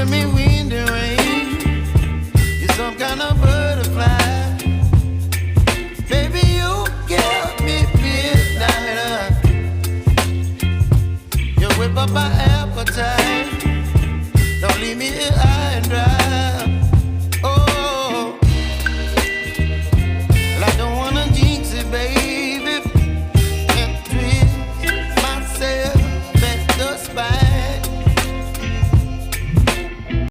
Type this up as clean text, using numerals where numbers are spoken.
to me wind and rain. You're some kind of butterfly. Baby, you give me midnight. You whip up my appetite. Don't leave me here.